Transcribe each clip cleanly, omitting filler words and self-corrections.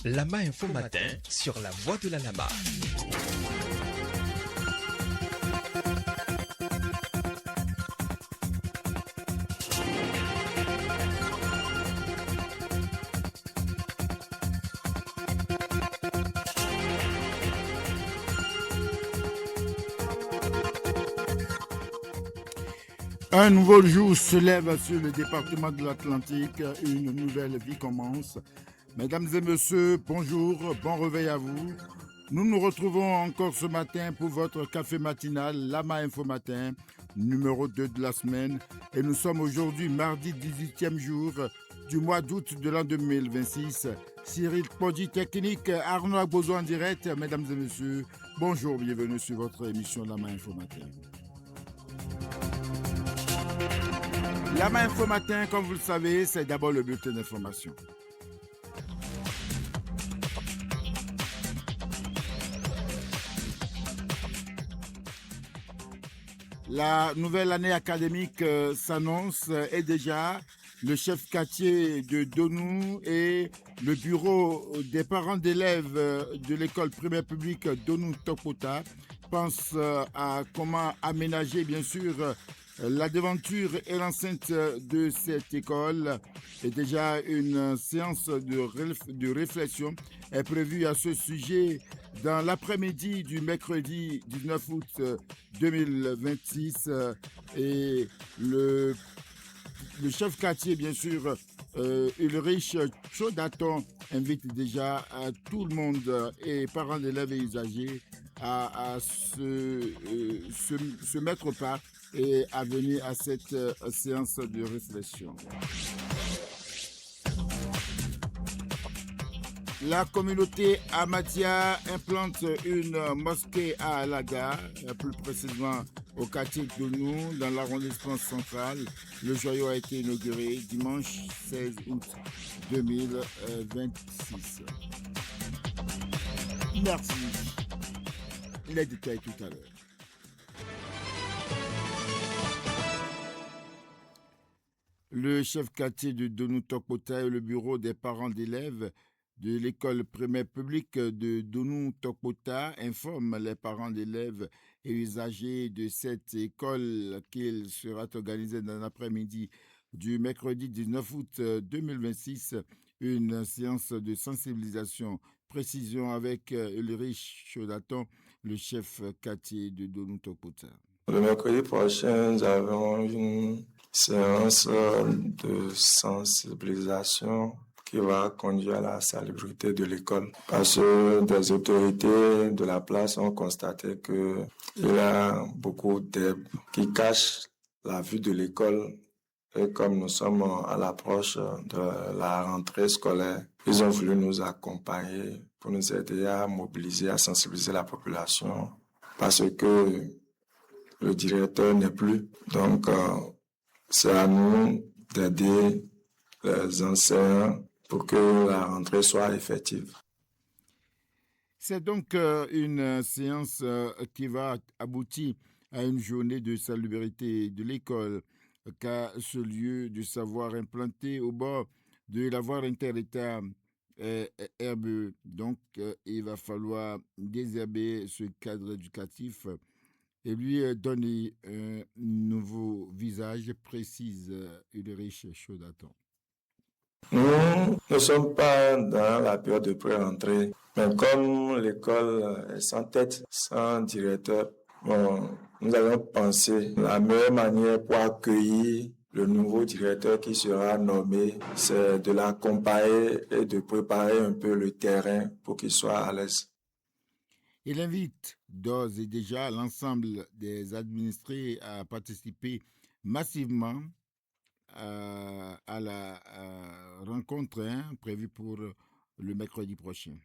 Lama Info Matin sur la voie de la Lama. Un nouveau jour se lève sur le département de l'Atlantique, une nouvelle vie commence. Mesdames et messieurs, bonjour, bon réveil à vous. Nous nous retrouvons encore ce matin pour votre café matinal, Lama Info Matin, numéro 2 de la semaine. Et nous sommes aujourd'hui mardi 18e jour du mois d'août de l'an 2026. Cyril Podi technique, Arnaud Agbozo en direct. Mesdames et messieurs, bonjour, bienvenue sur votre émission Lama Info Matin. Lama Info Matin, comme vous le savez, c'est d'abord le bulletin d'information. La nouvelle année académique s'annonce et déjà le chef quartier de Donou et le bureau des parents d'élèves de l'école primaire publique Donou-Tokota pensent à comment aménager bien sûr la devanture et l'enceinte de cette école. Et déjà une séance de réflexion est prévue à ce sujet dans l'après-midi du mercredi 19 août 2026. Et le chef quartier, bien sûr, Ulrich Chodaton, invite déjà à tout le monde et parents d'élèves et usagers à se mettre au pas et à venir à cette séance de réflexion. La communauté Ahmadiyya implante une mosquée à Alaga, plus précisément au quartier de Donou, dans l'arrondissement central. Le joyau a été inauguré dimanche 16 août 2026. Merci. Les détails tout à l'heure. Le chef quartier de Donou-Tokota et le bureau des parents d'élèves de l'école primaire publique de Donou-Tokota informent les parents d'élèves et usagers de cette école qu'il sera organisé dans l'après-midi du mercredi 19 août 2026 une séance de sensibilisation. Précision avec Ulrich Chodaton, le chef quartier de Donou-Tokota. Le mercredi prochain, nous avons une séance de sensibilisation qui va conduire à la salubrité de l'école. Parce que des autorités de la place ont constaté qu'il y a beaucoup d'herbes qui cachent la vue de l'école. Et comme nous sommes à l'approche de la rentrée scolaire, ils ont voulu nous accompagner pour nous aider à mobiliser, à sensibiliser la population. Parce que le directeur n'est plus. Donc, c'est à nous d'aider les enseignants pour que la rentrée soit effective. C'est donc une séance qui va aboutir à une journée de salubrité de l'école, car ce lieu de savoir implanté au bord de la voie inter-État herbeux. Donc, il va falloir désherber ce cadre éducatif et lui donner un nouveau visage, précise Ulrich Chodaton. Nous ne sommes pas dans la période de pré-rentrée, mais comme l'école est sans tête, sans directeur, nous avons pensé la meilleure manière pour accueillir le nouveau directeur qui sera nommé, c'est de l'accompagner et de préparer un peu le terrain pour qu'il soit à l'aise. Il invite d'ores et déjà l'ensemble des administrés à participer massivement à la rencontre prévue pour le mercredi prochain.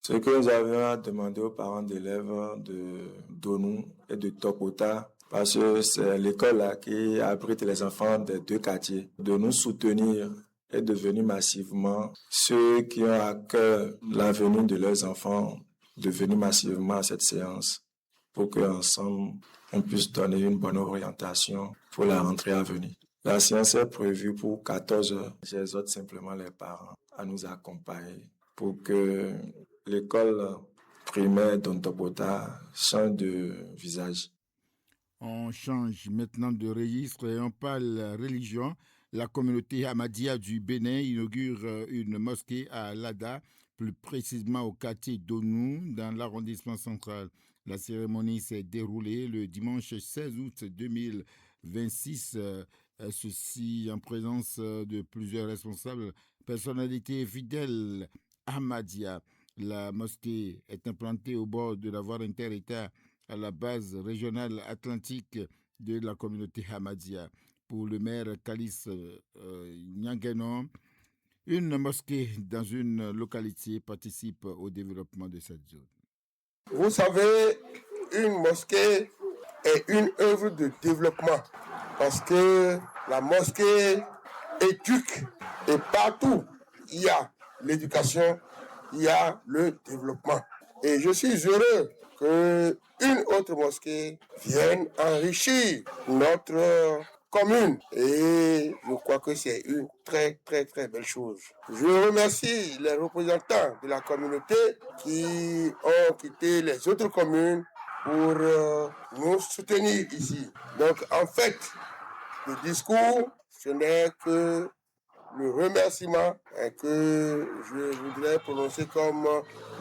Ce que nous avions demandé aux parents d'élèves de Donou et de Tokota, parce que c'est l'école là qui abrite les enfants des deux quartiers, de nous soutenir et de venir massivement. Ceux qui ont à cœur l'avenir de leurs enfants, de venir massivement à cette séance pour qu'ensemble, on puisse donner une bonne orientation pour la rentrée à venir. La séance est prévue pour 14 heures. J'exhorte simplement les parents à nous accompagner pour que l'école primaire d'Ontopota change de visage. On change maintenant de registre et on parle religion. La communauté Ahmadiyya du Bénin inaugure une mosquée à Lada, plus précisément au quartier d'Onou, dans l'arrondissement central. La cérémonie s'est déroulée le dimanche 16 août 2026, ceci en présence de plusieurs responsables, personnalités fidèles Ahmadiyya. La mosquée est implantée au bord de la voie inter-État à la base régionale atlantique de la communauté Ahmadiyya. Pour le maire Kalis Nyanguenon, une mosquée dans une localité participe au développement de cette zone. Vous savez, une mosquée est une œuvre de développement parce que la mosquée éduque et partout il y a l'éducation, il y a le développement. Et je suis heureux qu'une autre mosquée vienne enrichir notre commune. Et je crois que c'est une très, très, très belle chose. Je remercie les représentants de la communauté qui ont quitté les autres communes pour nous soutenir ici. Donc, en fait, le discours, ce n'est que le remerciement que je voudrais prononcer comme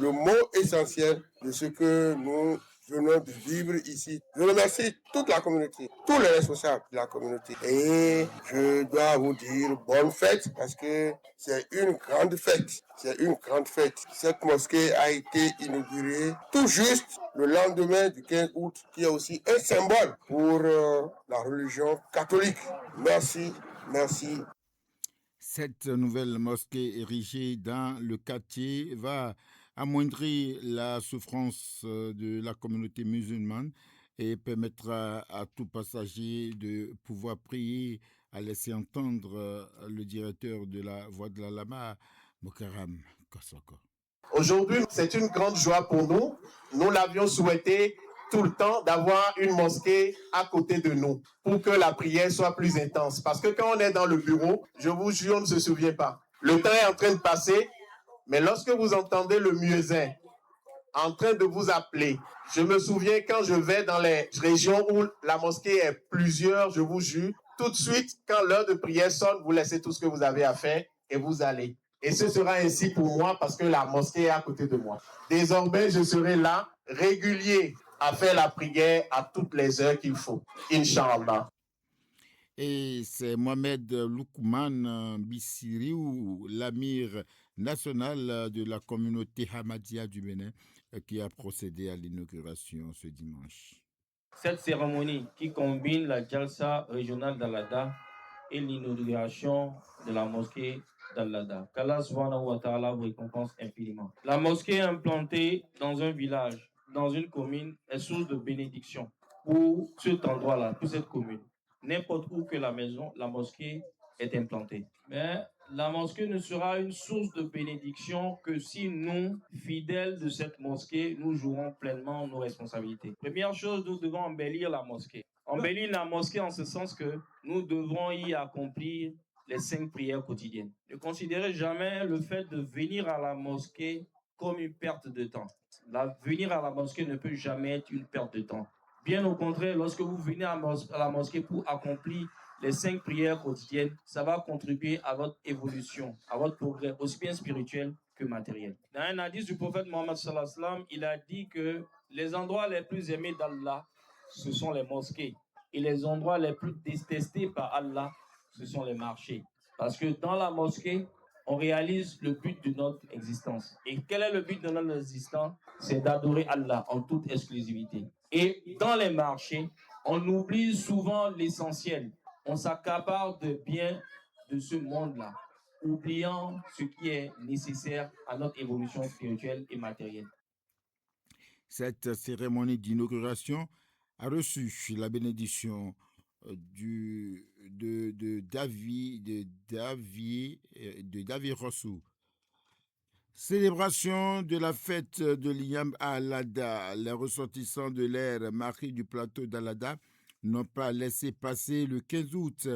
le mot essentiel de ce que nous venons de vivre ici. Je remercie toute la communauté, tous les responsables de la communauté. Et je dois vous dire bonne fête parce que c'est une grande fête. C'est une grande fête. Cette mosquée a été inaugurée tout juste le lendemain du 15 août, qui est aussi un symbole pour la religion catholique. Merci, merci. Cette nouvelle mosquée érigée dans le quartier va amoindrir la souffrance de la communauté musulmane et permettra à tout passager de pouvoir prier, à laisser entendre le directeur de la Voie de la Lama, Mokaram Kosoko. Aujourd'hui, c'est une grande joie pour nous. Nous l'avions souhaité tout le temps d'avoir une mosquée à côté de nous pour que la prière soit plus intense. Parce que quand on est dans le bureau, je vous jure, on ne se souvient pas. Le temps est en train de passer, mais lorsque vous entendez le muezzin en train de vous appeler, je me souviens quand je vais dans les régions où la mosquée est plusieurs, je vous jure, tout de suite, quand l'heure de prière sonne, vous laissez tout ce que vous avez à faire et vous allez. Et ce sera ainsi pour moi parce que la mosquée est à côté de moi. Désormais, je serai là, régulier, à faire la prière à toutes les heures qu'il faut. Inch'Allah. Et c'est Mohamed Loukman Bissiriou, l'amir national de la communauté Ahmadiyya du Bénin, qui a procédé à l'inauguration ce dimanche. Cette cérémonie qui combine la Jalsa régionale d'Allada et l'inauguration de la mosquée d'Allada. Qu'Allah subhanahu wa ta'ala vous récompense infiniment. La mosquée implantée dans un village, dans une commune, est source de bénédiction pour cet endroit-là, pour cette commune. N'importe où que la mosquée est implantée. Mais la mosquée ne sera une source de bénédiction que si nous, fidèles de cette mosquée, nous jouerons pleinement nos responsabilités. Première chose, nous devons embellir la mosquée. Embellir la mosquée en ce sens que nous devrons y accomplir les 5 prières quotidiennes. Ne considérez jamais le fait de venir à la mosquée comme une perte de temps. Venir à la mosquée ne peut jamais être une perte de temps. Bien au contraire, lorsque vous venez à la mosquée pour accomplir les 5 prières quotidiennes, ça va contribuer à votre évolution, à votre progrès, aussi bien spirituel que matériel. Dans un hadith du prophète Mohammed sallallahu alayhi wa sallam, il a dit que les endroits les plus aimés d'Allah, ce sont les mosquées. Et les endroits les plus détestés par Allah, ce sont les marchés. Parce que dans la mosquée, on réalise le but de notre existence. Et quel est le but de notre existence? C'est d'adorer Allah en toute exclusivité. Et dans les marchés, on oublie souvent l'essentiel. On s'accapare de biens de ce monde-là, oubliant ce qui est nécessaire à notre évolution spirituelle et matérielle. Cette cérémonie d'inauguration a reçu la bénédiction de David Rossou. Célébration de la fête de l'Iyam à Alada. Les ressortissants de l'ère Marie du plateau d'Alada n'ont pas laissé passer le 15 août.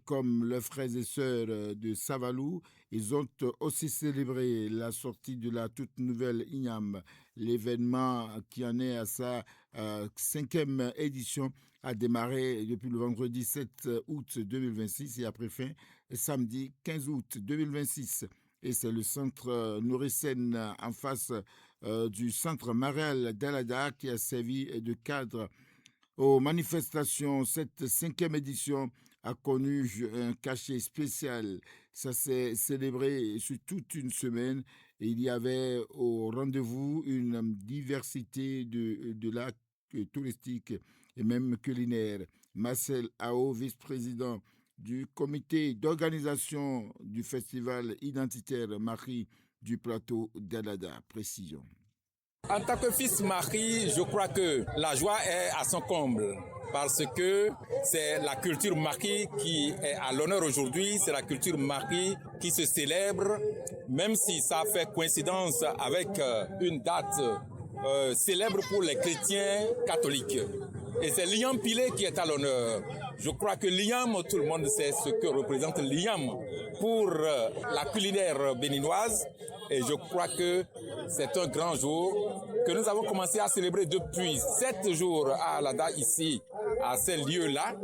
Comme leurs frères et sœurs de Savalou, ils ont aussi célébré la sortie de la toute nouvelle Ignam. L'événement qui en est à sa 5e édition a démarré depuis le vendredi 7 août 2026 et a pris fin samedi 15 août 2026. Et c'est le centre Nourrissen en face du centre Marial d'Alada qui a servi de cadre aux manifestations. Cette 5e édition a connu un cachet spécial. Ça s'est célébré sur toute une semaine. Et il y avait au rendez-vous une diversité de lacs touristiques et même culinaires. Marcel Ao, vice-président du comité d'organisation du festival identitaire Marie du plateau d'Alada. Précision. En tant que fils Marie, je crois que la joie est à son comble parce que c'est la culture Marie qui est à l'honneur aujourd'hui, c'est la culture Marie qui se célèbre, même si ça fait coïncidence avec une date célèbre pour les chrétiens catholiques. Et c'est l'Ignam Pilé qui est à l'honneur. Je crois que l'Ignam, tout le monde sait ce que représente l'Ignam pour la culinaire béninoise. Et je crois que c'est un grand jour que nous avons commencé à célébrer depuis 7 jours à Alada, ici, à ces lieux-là.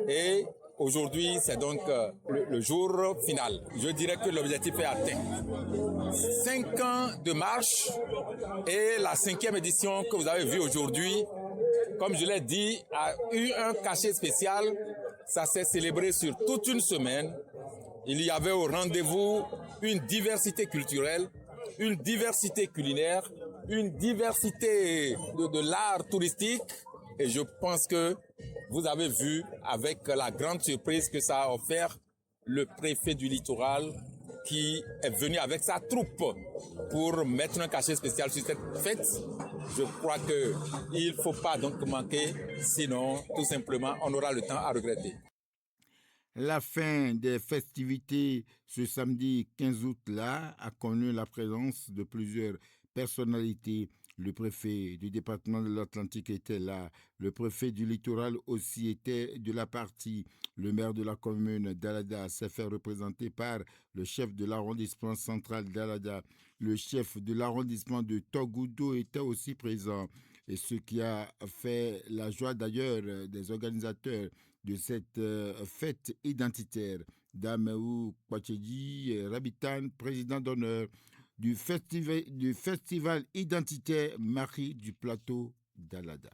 Et aujourd'hui, c'est donc le jour final. Je dirais que l'objectif est atteint. 5 ans de marche et la 5e édition que vous avez vue aujourd'hui, comme je l'ai dit, a eu un cachet spécial. Ça s'est célébré sur toute une semaine. Il y avait au rendez-vous une diversité culturelle, une diversité culinaire, une diversité de l'art touristique. Et je pense que vous avez vu avec la grande surprise que ça a offert le préfet du littoral qui est venu avec sa troupe pour mettre un cachet spécial sur cette fête. Je crois qu'il ne faut pas donc manquer, sinon tout simplement on aura le temps à regretter. La fin des festivités ce samedi 15 août-là a connu la présence de plusieurs personnalités. Le préfet du département de l'Atlantique était là. Le préfet du littoral aussi était de la partie. Le maire de la commune d'Alada s'est fait représenter par le chef de l'arrondissement central d'Alada. Le chef de l'arrondissement de Togoudo était aussi présent. Et ce qui a fait la joie d'ailleurs des organisateurs de cette fête identitaire. Dameou Kwachedi Rabitan, président d'honneur du festival identitaire Marie du plateau d'Alada.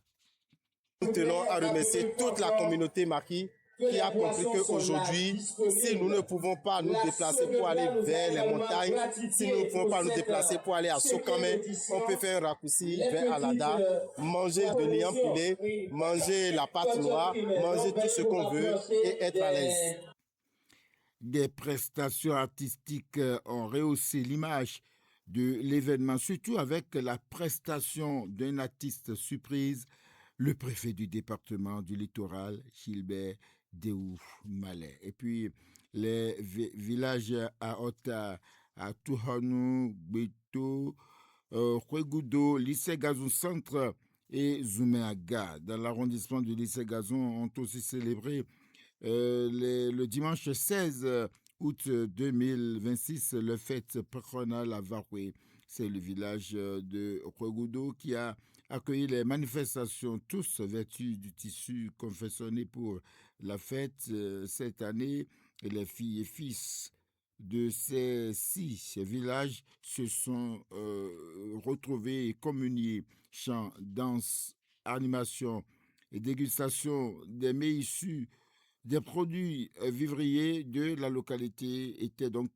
Nous tenons à remercier toute la communauté Marie qui a compris qu'aujourd'hui, si nous ne pouvons pas nous déplacer pour aller vers les montagnes, si nous ne pouvons pas nous déplacer pour aller à Sokame, on peut faire un raccourci vers Alada, manger de l'Ignam Pilé, manger la pâte noire, manger tout ce qu'on veut et être à l'aise. Des prestations artistiques ont rehaussé l'image de l'événement, surtout avec la prestation d'un artiste surprise, le préfet du département du littoral, Gilbert Deou Malais. Et puis, les villages à Ota, à Touhanou, Beto, Kwegudo, Lycée Gazon Centre et Zouméaga, dans l'arrondissement du Lycée Gazon, ont aussi célébré le dimanche 16 août 2026, le fête patronale à Varoué. C'est le village de Kwegudo qui a accueilli les manifestations, tous vêtus du tissu confectionné pour la fête cette année. Et les filles et fils de ces 6 villages se sont retrouvés et communiés. Chants, danse, animation et dégustation des mets issus des produits vivriers de la localité étaient donc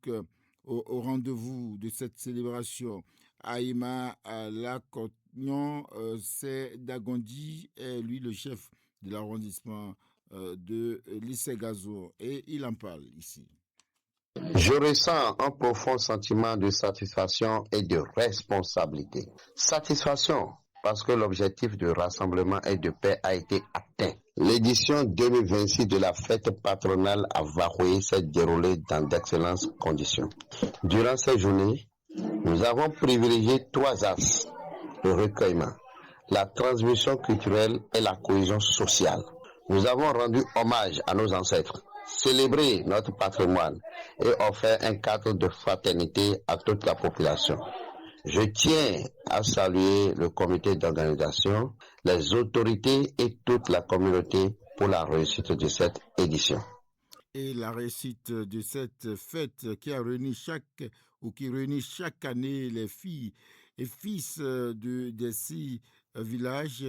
au rendez-vous de cette célébration. Aïma Lacognon, c'est Dagondi, est lui le chef de l'arrondissement de Lycée Gazon, et il en parle ici. Je ressens un profond sentiment de satisfaction et de responsabilité. Satisfaction parce que l'objectif de rassemblement et de paix a été atteint. L'édition 2026 de la fête patronale à Varoué s'est déroulée dans d'excellentes conditions. Durant ces journées, nous avons privilégié 3 axes: le recueillement, la transmission culturelle et la cohésion sociale. Nous avons rendu hommage à nos ancêtres, célébré notre patrimoine et offert un cadre de fraternité à toute la population. Je tiens à saluer le comité d'organisation, les autorités et toute la communauté pour la réussite de cette édition. Et la réussite de cette fête qui réunit chaque année les filles et fils des 6 villages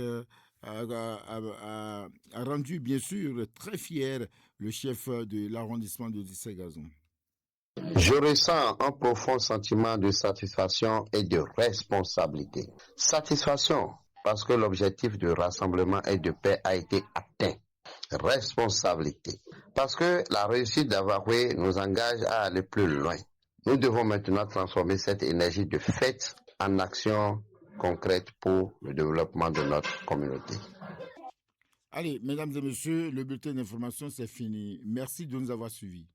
a rendu bien sûr très fier le chef de l'arrondissement de Dissé-Gazon. Je ressens un profond sentiment de satisfaction et de responsabilité. Satisfaction parce que l'objectif de rassemblement et de paix a été atteint. Responsabilité parce que la réussite d'Avaway nous engage à aller plus loin. Nous devons maintenant transformer cette énergie de fête en action concrète pour le développement de notre communauté. Allez, mesdames et messieurs, le bulletin d'information c'est fini. Merci de nous avoir suivis.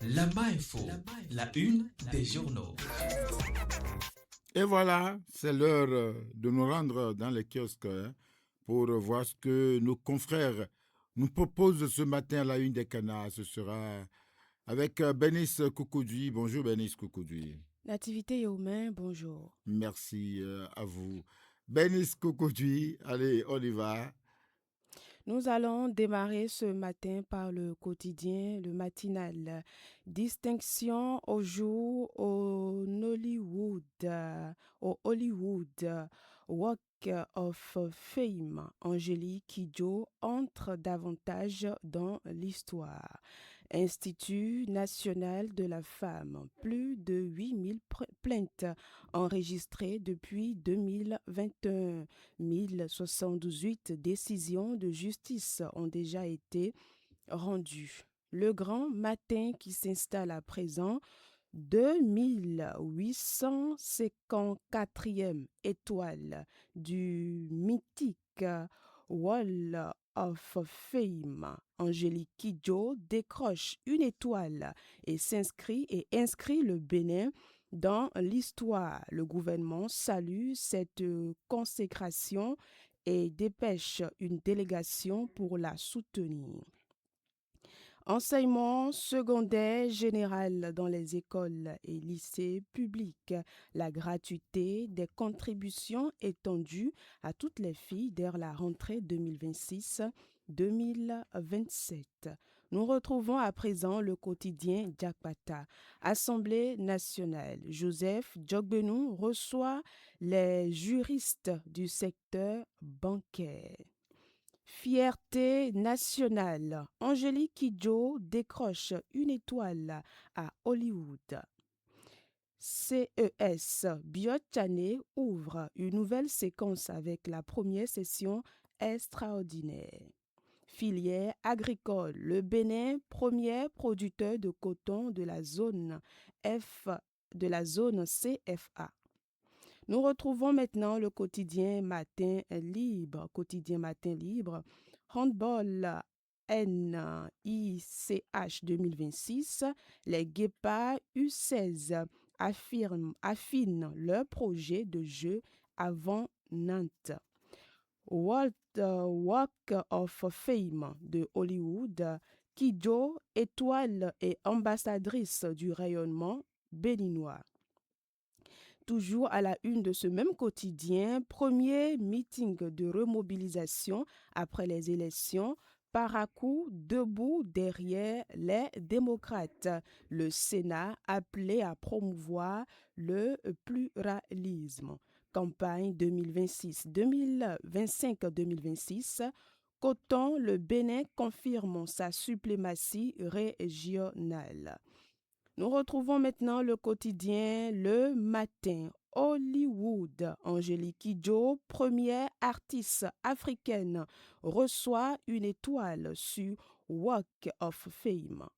Lama Info, la une des journaux. Et voilà, c'est l'heure de nous rendre dans les kiosques pour voir ce que nos confrères nous proposent ce matin à la une des canards. Ce sera avec Bénis Koukoudji. Bonjour Bénis Koukoudji. Nativité Yomain, bonjour. Merci à vous. Benis Kokodui, allez, on y va. Nous allons démarrer ce matin par le quotidien, le matinal. Distinction au jour au Nollywood, au Hollywood. Walk of Fame. Angélique Kidjo entre davantage dans l'histoire. Institut national de la femme. Plus de 8000 plaintes enregistrées depuis 2021. 1078 décisions de justice ont déjà été rendues. Le grand matin qui s'installe à présent, 2854e étoile du mythique Wall of Fame. Angélique Kidjo décroche une étoile et inscrit le Bénin dans l'histoire. Le gouvernement salue cette consécration et dépêche une délégation pour la soutenir. Enseignement secondaire général dans les écoles et lycées publics. La gratuité des contributions étendue à toutes les filles dès la rentrée 2026-2027. Nous retrouvons à présent le quotidien Jakpata. Assemblée nationale. Joseph Djogbenou reçoit les juristes du secteur bancaire. Fierté nationale. Angélique Kidjo décroche une étoile à Hollywood. CES Biotchané ouvre une nouvelle séquence avec la première session extraordinaire. Filière agricole. Le Bénin, premier producteur de coton de la zone CFA. Nous retrouvons maintenant le quotidien Matin Libre. Quotidien Matin Libre. Handball NICH 2026. Les Guépards U16 affinent leur projet de jeu avant Nantes. Walk of Fame de Hollywood. Kidjo, étoile et ambassadrice du rayonnement béninois. Toujours à la une de ce même quotidien, premier meeting de remobilisation après les élections. Parakou debout derrière les démocrates. Le Sénat appelé à promouvoir le pluralisme. Campagne 2025-2026. Coton, le Bénin confirme sa suprématie régionale. Nous retrouvons maintenant le quotidien Le Matin. Hollywood. Angélique Kidjo, première artiste africaine, reçoit une étoile sur Walk of Fame.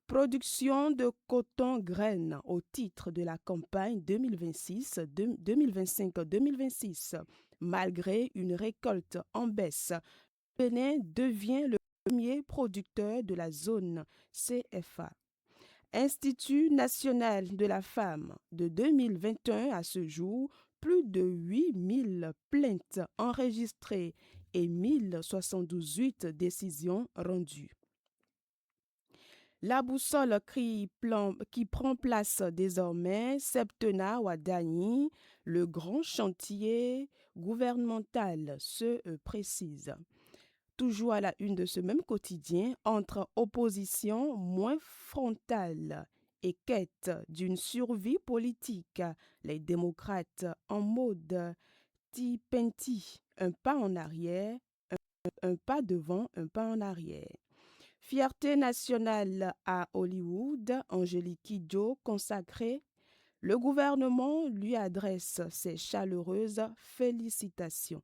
Production de coton-graines au titre de la campagne 2025-2026. Malgré une récolte en baisse, Bénin devient le premier producteur de la zone CFA. Institut national de la femme. De 2021 à ce jour, plus de 8000 plaintes enregistrées et 1078 décisions rendues. La boussole qui prend place désormais, Septena Wadani, le grand chantier gouvernemental se précise. Toujours à la une de ce même quotidien, entre opposition moins frontale et quête d'une survie politique, les démocrates en mode Tipenti, un pas en arrière, un pas devant, un pas en arrière. Fierté nationale à Hollywood, Angélique Kidjo consacrée. Le gouvernement lui adresse ses chaleureuses félicitations.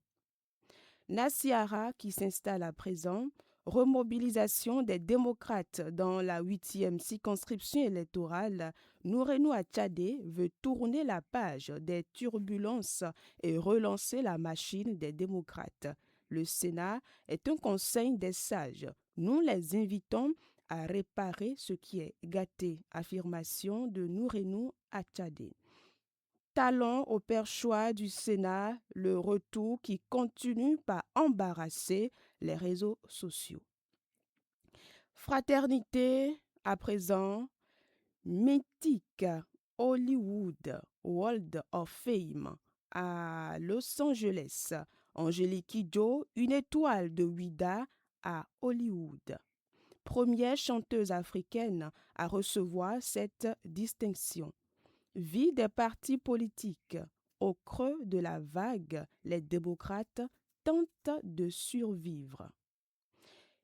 Nassiara qui s'installe à présent, remobilisation des démocrates dans la 8e circonscription électorale. Nourenou Atchadé veut tourner la page des turbulences et relancer la machine des démocrates. Le Sénat est un conseil des sages. Nous les invitons à réparer ce qui est gâté. Affirmation de Nourenou Atchadé. Talon au perchoir du Sénat, le retour qui continue par embarrasser les réseaux sociaux. Fraternité, à présent, mythique Hollywood World of Fame à Los Angeles. Angélique Kidjo, une étoile de Ouida à Hollywood. Première chanteuse africaine à recevoir cette distinction. Vie des partis politiques. Au creux de la vague, les démocrates tentent de survivre.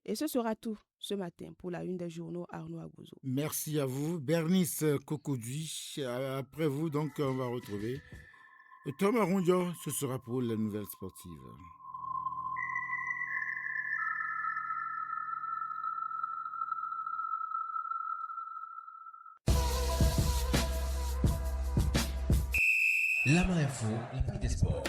Et ce sera tout ce matin pour la une des journaux Arnaud Agozo. Merci à vous. Bernice Kokodui, après vous, donc, on va retrouver Thomas Rondio, ce sera pour les nouvelles sportives. La main info, la prix des sports.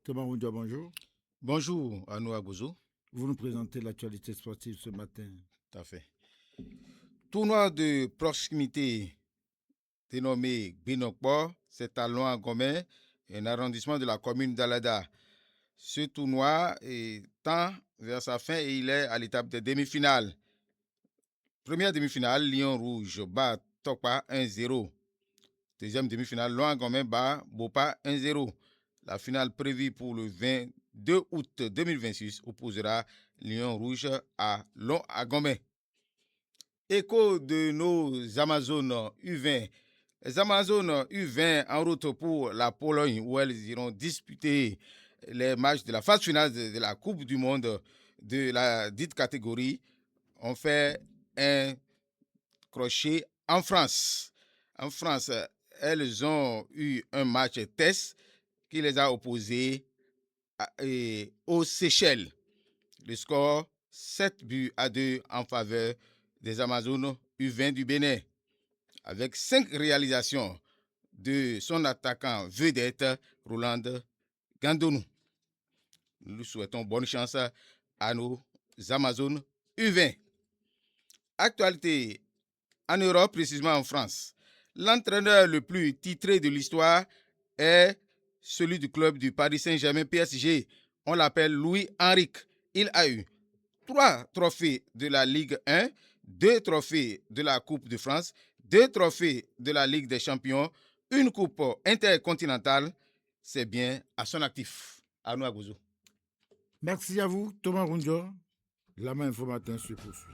Thomas Rondio, bonjour. Bonjour, Arnaud Agozo. Vous nous présentez l'actualité sportive ce matin. Tout à fait. Tournoi de proximité dénommé Binokbo, c'est à Loin-Gomé, un arrondissement de la commune d'Alada. Ce tournoi tend vers sa fin et il est à l'étape des demi-finales. Première demi-finale, Lion Rouge bat Tokpa 1-0. Deuxième demi-finale, Loin-Gomé bat Bopa 1-0. La finale prévue pour le 22 août 2026 opposera Lion Rouge à Loin-Gomé. Écho de nos Amazones U20. Les Amazones U20 en route pour la Pologne où elles iront disputer les matchs de la phase finale de la Coupe du Monde de la dite catégorie ont fait un crochet en France. En France, elles ont eu un match test qui les a opposés aux Seychelles. Le score 7-2 en faveur des Amazones U20 du Bénin, avec 5 réalisations de son attaquant vedette Roland Gandonou. Nous lui souhaitons bonne chance à nos Amazones U20. Actualité en Europe, précisément en France. L'entraîneur le plus titré de l'histoire est celui du club du Paris Saint-Germain PSG. On l'appelle Louis Henrique. Il a eu 3 trophées de la Ligue 1, 2 trophées de la Coupe de France, 2 trophées de la Ligue des Champions, une coupe intercontinentale. C'est bien à son actif. Arnaud Agozo. Merci à vous, Thomas Rondio. La main info matin se poursuit.